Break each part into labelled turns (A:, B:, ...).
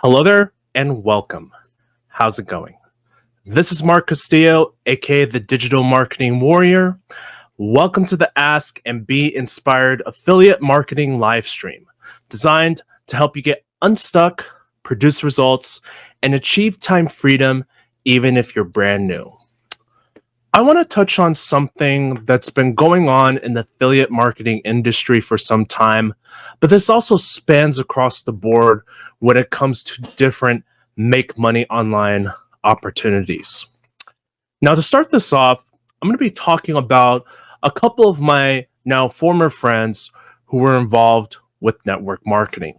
A: Hello there and welcome. How's it going? This is Mark Castillo, aka the Digital Marketing Warrior. Welcome to the Ask and Be Inspired affiliate marketing live stream, designed to help you get unstuck, produce results, and achieve time freedom even if you're brand new. I want to touch on something that's been going on in the affiliate marketing industry for some time, but this also spans across the board when it comes to different make money online opportunities. Now, to start this off, I'm going to be talking about a couple of my now former friends who were involved with network marketing.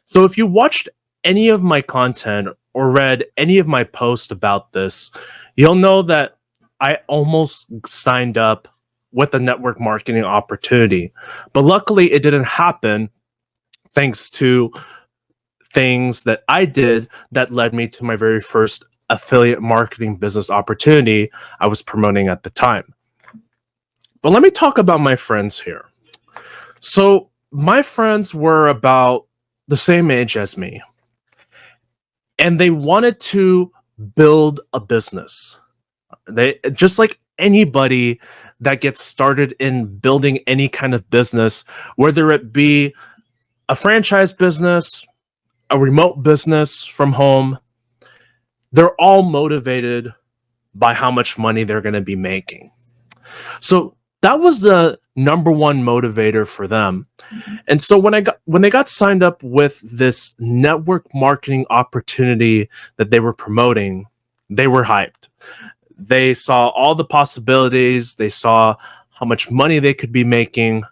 A: So if you watched any of my content or read any of my posts about this, you'll know that I almost signed up with a network marketing opportunity, but luckily it didn't happen thanks to things that I did that led me to my very first affiliate marketing business opportunity I was promoting at the time. But let me talk about my friends here. So my friends were about the same age as me, and they wanted to build a business. They just like anybody that gets started in building any kind of business, whether it be a franchise business, a remote business from home, they're all motivated by how much money they're going to be making. So that was the number one motivator for them. And so when they got signed up with this network marketing opportunity that they were promoting, they were hyped. They saw all the possibilities, they saw how much money they could be making,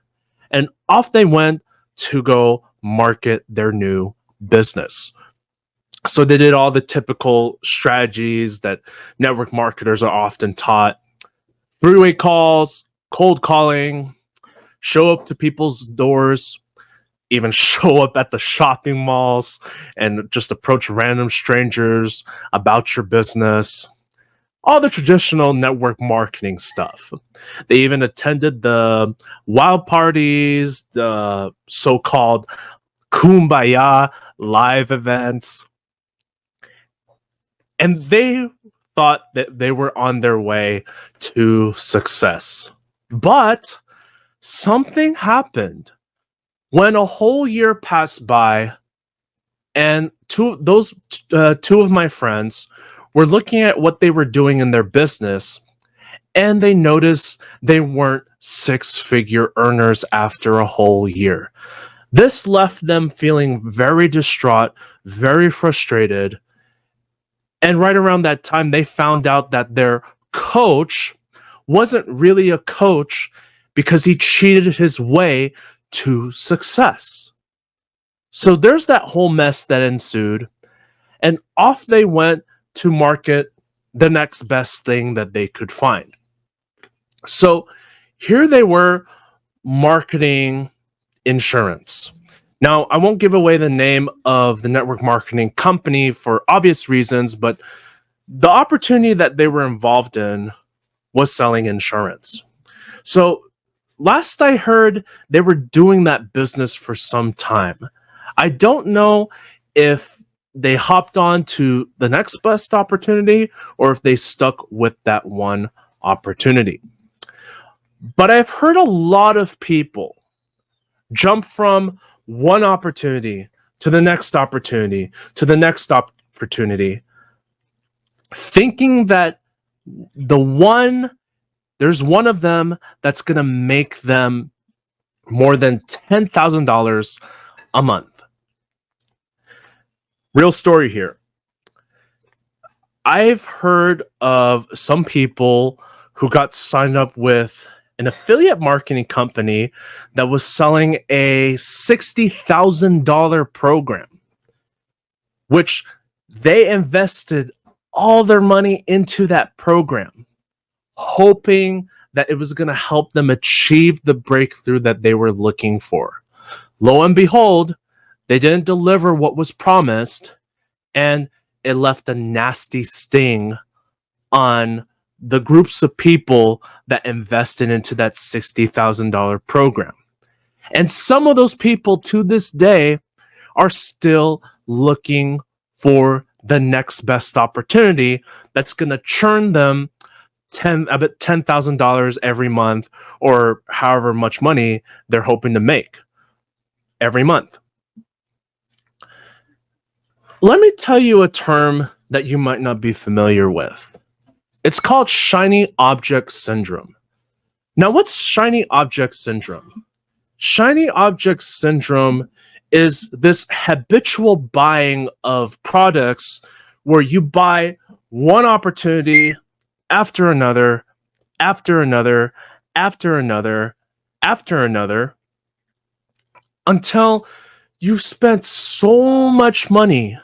A: and off they went to go market their new business. So they did all the typical strategies that network marketers are often taught: three-way calls, cold calling, show up to people's doors, even show up at the shopping malls and just approach random strangers about your business. All the traditional network marketing stuff. They even attended the wild parties, the so-called kumbaya live events. And they thought that they were on their way to success. But something happened when a whole year passed by, and two of my friends were looking at what they were doing in their business, and they noticed they weren't six-figure earners after a whole year. This left them feeling very distraught, very frustrated. And right around that time, they found out that their coach wasn't really a coach because he cheated his way to success. So there's that whole mess that ensued, and off they went to market the next best thing that they could find. So here they were marketing insurance. Now, I won't give away the name of the network marketing company for obvious reasons, but the opportunity that they were involved in was selling insurance. So last I heard, they were doing that business for some time. I don't know if they hopped on to the next best opportunity or if they stuck with that one opportunity. But I've heard a lot of people jump from one opportunity to the next opportunity to the next opportunity, thinking that there's one of them that's going to make them more than $10,000 a month. Real story here. I've heard of some people who got signed up with an affiliate marketing company that was selling a $60,000 program, which they invested all their money into that program, hoping that it was going to help them achieve the breakthrough that they were looking for. Lo and behold, they didn't deliver what was promised, and it left a nasty sting on the groups of people that invested into that $60,000 program. And some of those people to this day are still looking for the next best opportunity that's going to churn them about $10,000 every month, or however much money they're hoping to make every month. Let me tell you a term that you might not be familiar with. It's called shiny object syndrome. Now, what's shiny object syndrome? Shiny object syndrome is this habitual buying of products where you buy one opportunity after another, after another, after another, after another, until you've spent so much money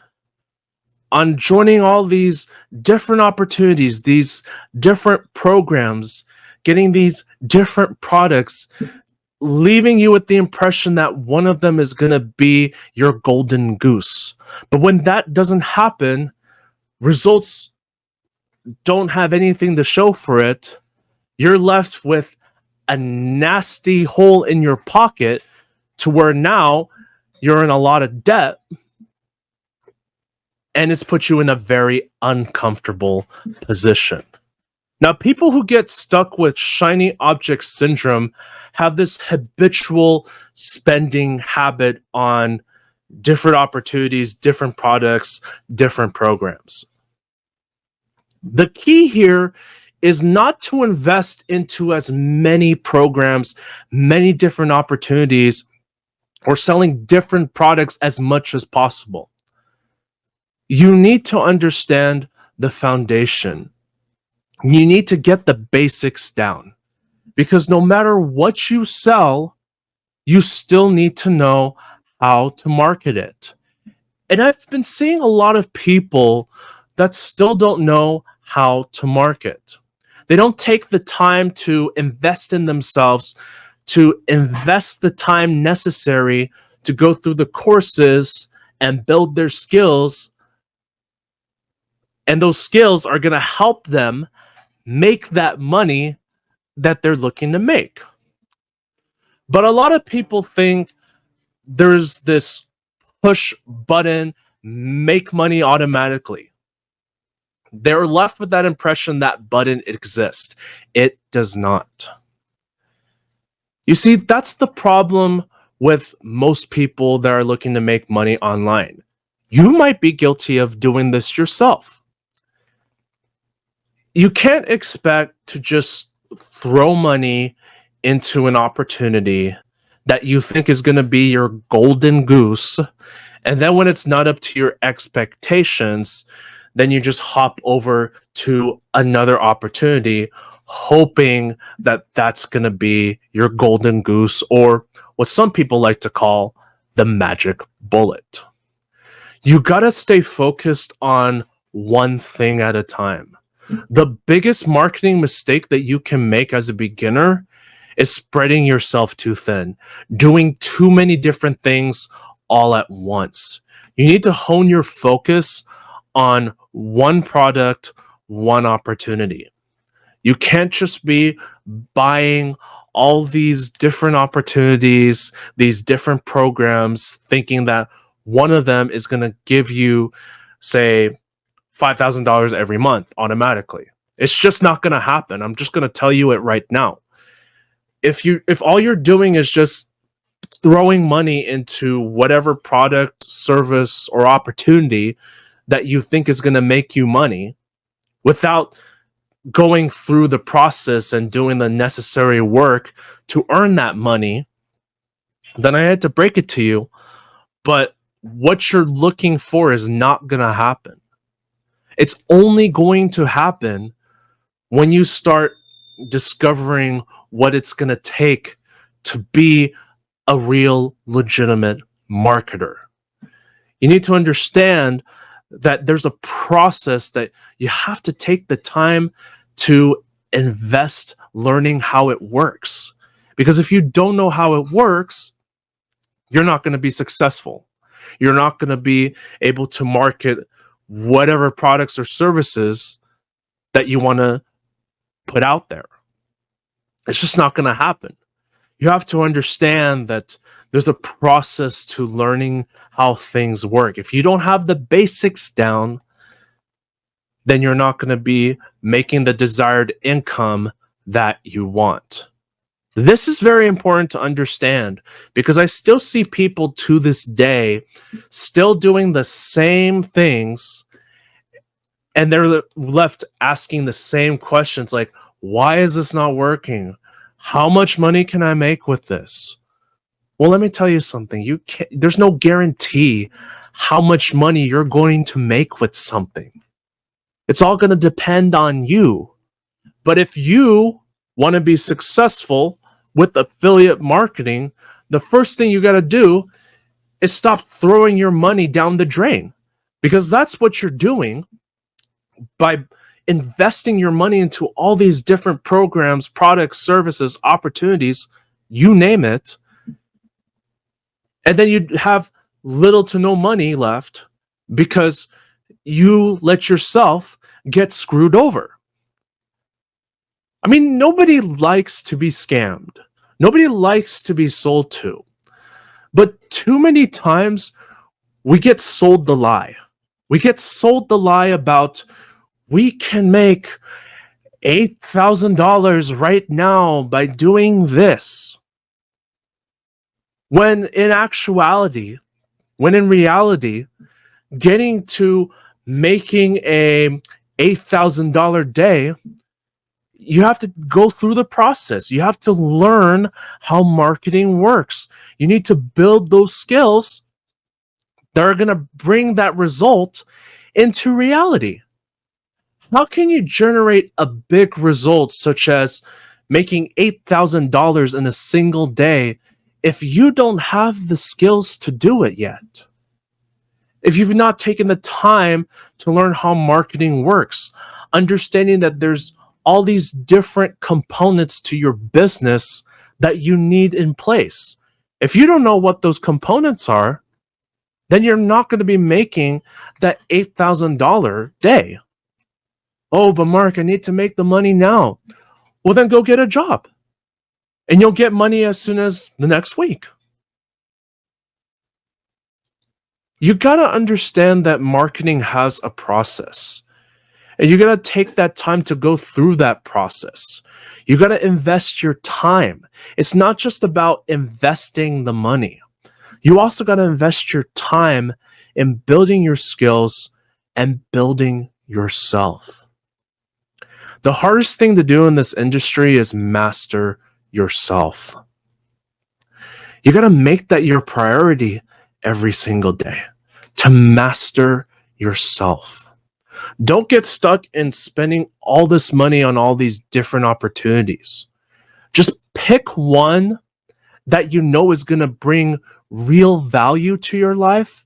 A: on joining all these different opportunities, these different programs, getting these different products, leaving you with the impression that one of them is going to be your golden goose. But when that doesn't happen, results don't have anything to show for it. You're left with a nasty hole in your pocket to where now you're in a lot of debt, and it's put you in a very uncomfortable position. Now, people who get stuck with shiny object syndrome have this habitual spending habit on different opportunities, different products, different programs. The key here is not to invest into as many programs, many different opportunities, or selling different products as much as possible. You need to understand the foundation. You need to get the basics down, because no matter what you sell, you still need to know how to market it. And I've been seeing a lot of people that still don't know how to market. They don't take the time to invest in themselves, to invest the time necessary to go through the courses and build their skills. And those skills are going to help them make that money that they're looking to make. But a lot of people think there's this push button, make money automatically. They're left with that impression that button exists. It does not. You see, that's the problem with most people that are looking to make money online. You might be guilty of doing this yourself. You can't expect to just throw money into an opportunity that you think is going to be your golden goose, and then when it's not up to your expectations, then you just hop over to another opportunity hoping that that's going to be your golden goose, or what some people like to call the magic bullet. You got to stay focused on one thing at a time. The biggest marketing mistake that you can make as a beginner is spreading yourself too thin, doing too many different things all at once. You need to hone your focus on one product, one opportunity. You can't just be buying all these different opportunities, these different programs, thinking that one of them is going to give you, say, $5,000 every month automatically. It's just not going to happen. I'm just going to tell you it right now. If all you're doing is just throwing money into whatever product, service, or opportunity that you think is going to make you money without going through the process and doing the necessary work to earn that money, then I had to break it to you. But what you're looking for is not going to happen. It's only going to happen when you start discovering what it's going to take to be a real legitimate marketer. You need to understand that there's a process that you have to take the time to invest learning how it works. Because if you don't know how it works, you're not going to be successful. You're not going to be able to market whatever products or services that you want to put out there. It's just not going to happen. You have to understand that There's a process to learning how things work. If you don't have the basics down, then you're not going to be making the desired income that you want. This is very important to understand because I still see people to this day still doing the same things, and they're left asking the same questions like, why is this not working? How much money can I make with this? Well, let me tell you something. There's no guarantee how much money you're going to make with something. It's all going to depend on you. But if you want to be successful with affiliate marketing, the first thing you got to do is stop throwing your money down the drain, because that's what you're doing by investing your money into all these different programs, products, services, opportunities, you name it. And then you have little to no money left because you let yourself get screwed over. I mean, nobody likes to be scammed. Nobody likes to be sold to. But too many times we get sold the lie. We get sold the lie about we can make $8,000 right now by doing this. When in reality, getting to making a $8,000 day, you have to go through the process. You have to learn how marketing works. You need to build those skills that are going to bring that result into reality. How can you generate a big result such as making $8,000 in a single day if you don't have the skills to do it yet? If you've not taken the time to learn how marketing works, understanding that there's all these different components to your business that you need in place. If you don't know what those components are, then you're not going to be making that $8,000 day. Oh, but Mark, I need to make the money now. Well, then go get a job. And you'll get money as soon as the next week. You got to understand that marketing has a process. And you got to take that time to go through that process. You got to invest your time. It's not just about investing the money. You also got to invest your time in building your skills and building yourself. The hardest thing to do in this industry is master yourself. You got to make that your priority every single day, to master yourself. Don't get stuck in spending all this money on all these different opportunities. Just pick one that you know is going to bring real value to your life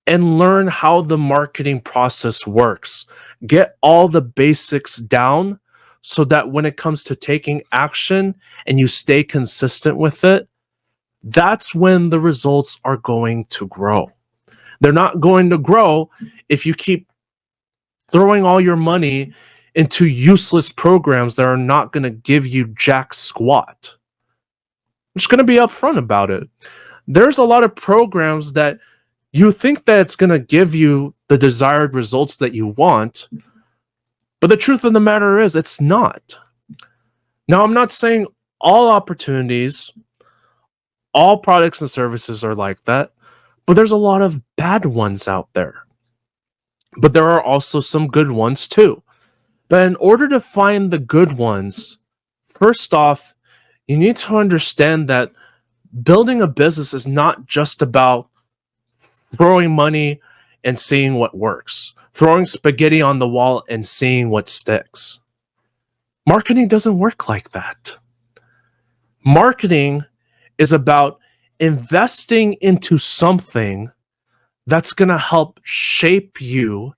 A: and learn how the marketing process works. Get all the basics down so that when it comes to taking action and you stay consistent with it, that's when the results are going to grow. They're not going to grow if you keep throwing all your money into useless programs that are not going to give you jack squat. I'm just going to be upfront about it. There's a lot of programs that you think that it's going to give you the desired results that you want, but the truth of the matter is it's not. Now, I'm not saying all opportunities, all products and services are like that, but there's a lot of bad ones out there. But there are also some good ones too. But in order to find the good ones, first off, you need to understand that building a business is not just about throwing money and seeing what works, throwing spaghetti on the wall and seeing what sticks. Marketing doesn't work like that. Marketing is about investing into something that's going to help shape you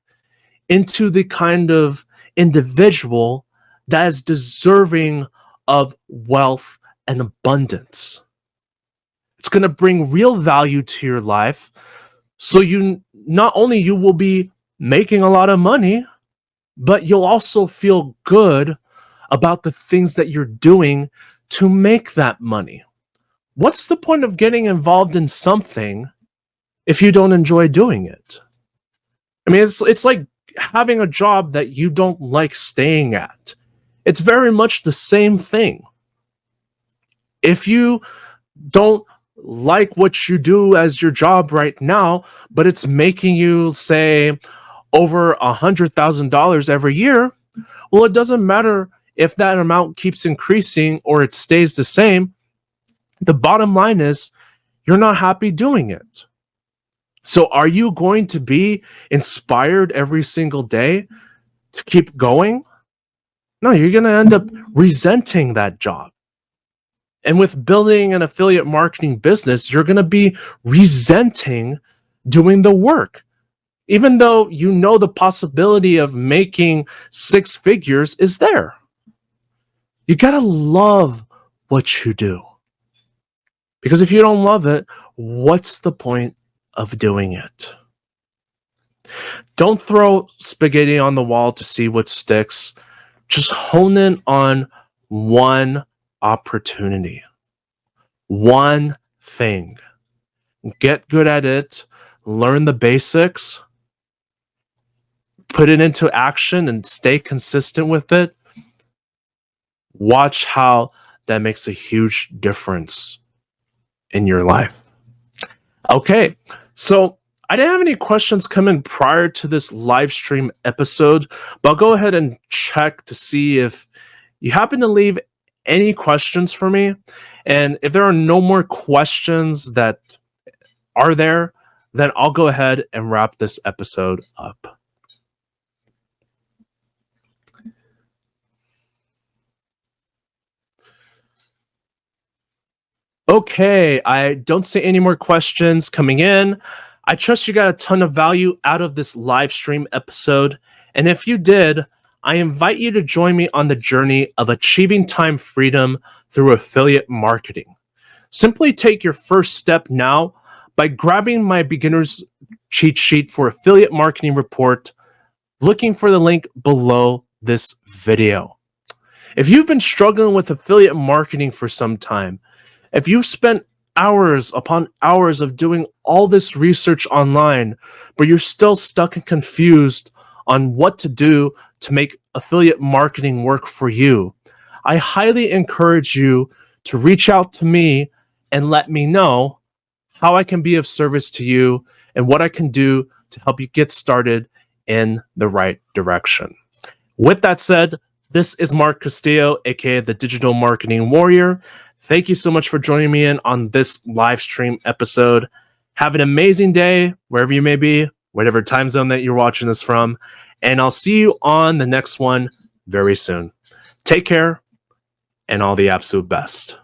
A: into the kind of individual that is deserving of wealth and abundance. It's going to bring real value to your life. So you not only you will be making a lot of money, but you'll also feel good about the things that you're doing to make that money. what's the point of getting involved in something if you don't enjoy doing it? I mean, it's like having a job that you don't like staying at. It's very much the same thing. If you don't like what you do as your job right now, but it's making you, say, over $100,000 every year, well, it doesn't matter if that amount keeps increasing or it stays the same. The bottom line is you're not happy doing it. So are you going to be inspired every single day to keep going? No, you're going to end up resenting that job. And with building an affiliate marketing business, you're going to be resenting doing the work. Even though you know the possibility of making six figures is there. You got to love what you do. Because if you don't love it, what's the point of doing it? Don't throw spaghetti on the wall to see what sticks. Just hone in on one opportunity, one thing. Get good at it, learn the basics, put it into action, and stay consistent with it. Watch how that makes a huge difference in your life. Okay, so I didn't have any questions come in prior to this live stream episode, but I'll go ahead and check to see if you happen to leave any questions for me. And if there are no more questions that are there, then I'll go ahead and wrap this episode up. Okay, I don't see any more questions coming in. I trust you got a ton of value out of this live stream episode. And if you did, I invite you to join me on the journey of achieving time freedom through affiliate marketing. Simply take your first step now by grabbing my beginner's cheat sheet for affiliate marketing report, looking for the link below this video. If you've been struggling with affiliate marketing for some time, if you've spent hours upon hours of doing all this research online, but you're still stuck and confused on what to do to make affiliate marketing work for you, I highly encourage you to reach out to me and let me know how I can be of service to you and what I can do to help you get started in the right direction. With that said, this is Mark Castillo, aka the Digital Marketing Warrior. Thank you so much for joining me in on this live stream episode. Have an amazing day, wherever you may be, whatever time zone that you're watching this from. And I'll see you on the next one very soon. Take care and all the absolute best.